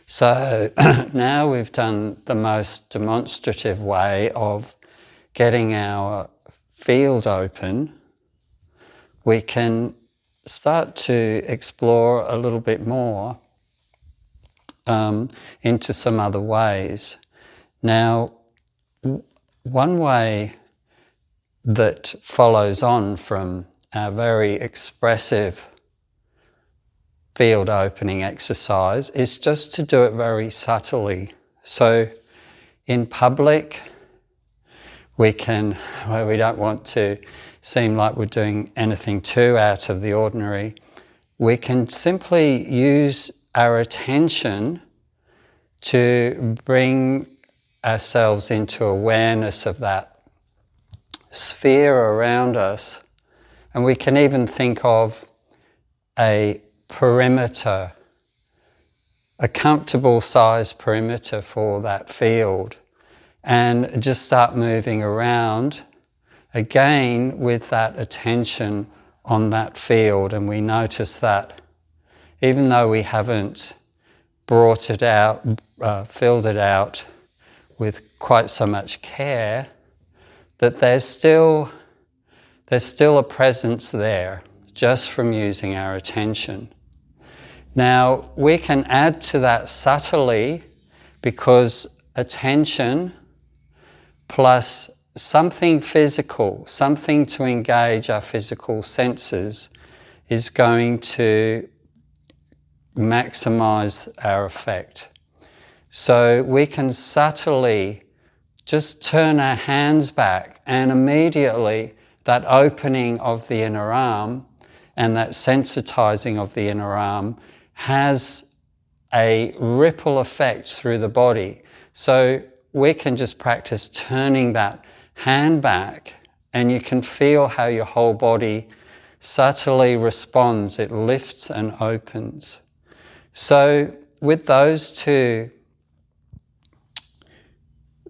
So now we've done the most demonstrative way of getting our field open. We can start to explore a little bit more into some other ways. Now, one way that follows on from our very expressive field opening exercise is just to do it very subtly. So in public, we can, where we don't want to seem like we're doing anything too out of the ordinary, we can simply use our attention to bring ourselves into awareness of that sphere around us. And we can even think of a perimeter, a comfortable sized perimeter for that field, and just start moving around again with that attention on that field. And we notice that even though we haven't brought it out, filled it out with quite so much care, that there's still a presence there just from using our attention. Now, we can add to that subtly, because attention plus something physical, something to engage our physical senses, is going to maximize our effect. So we can subtly just turn our hands back, and immediately that opening of the inner arm and that sensitizing of the inner arm has a ripple effect through the body. So we can just practice turning that hand back, and you can feel how your whole body subtly responds. It lifts and opens. So with those two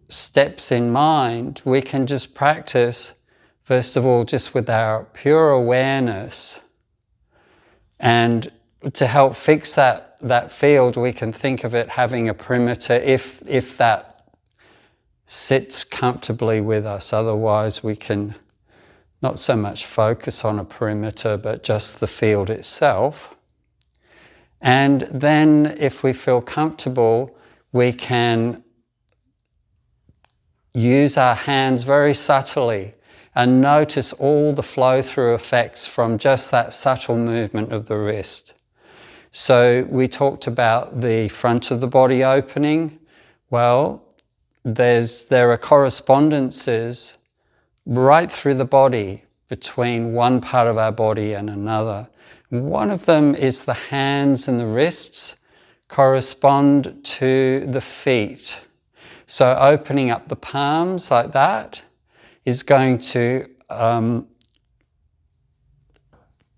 steps in mind, we can just practice, first of all, just with our pure awareness. And to help fix that field, we can think of it having a perimeter if that sits comfortably with us. Otherwise, we can not so much focus on a perimeter, but just the field itself. And then if we feel comfortable, we can use our hands very subtly and notice all the flow-through effects from just that subtle movement of the wrist. So we talked about the front of the body opening. Well, there are correspondences right through the body between one part of our body and another. One of them is the hands and the wrists correspond to the feet. So opening up the palms like that is going to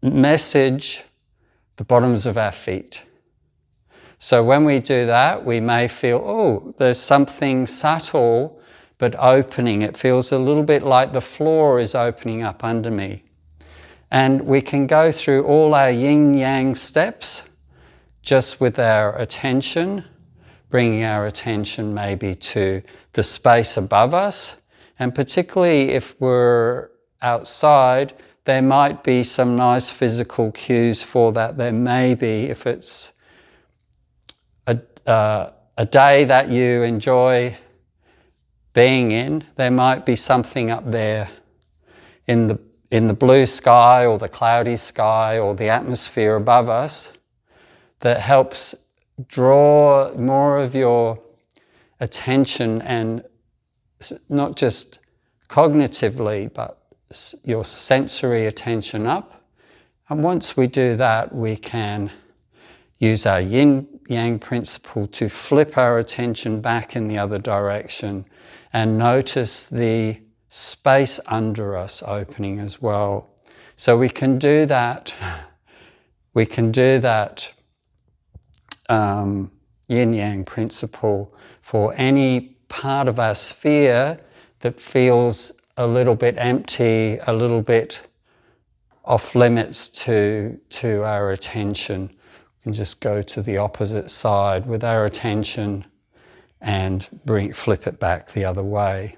message the bottoms of our feet. So when we do that, we may feel, oh, there's something subtle but opening. It feels a little bit like the floor is opening up under me. And we can go through all our yin-yang steps just with our attention, bringing our attention maybe to the space above us. And particularly if we're outside, there might be some nice physical cues for that. There may be, if it's a day that you enjoy being in, there might be something up there in the blue sky or the cloudy sky or the atmosphere above us that helps draw more of your attention, and not just cognitively, but your sensory attention up. And once we do that, we can use our yin-yang principle to flip our attention back in the other direction and notice the space under us opening as well. So we can do that. We can do that yin-yang principle for any part of our sphere that feels a little bit empty, a little bit off limits to our attention. We and just go to the opposite side with our attention and flip it back the other way.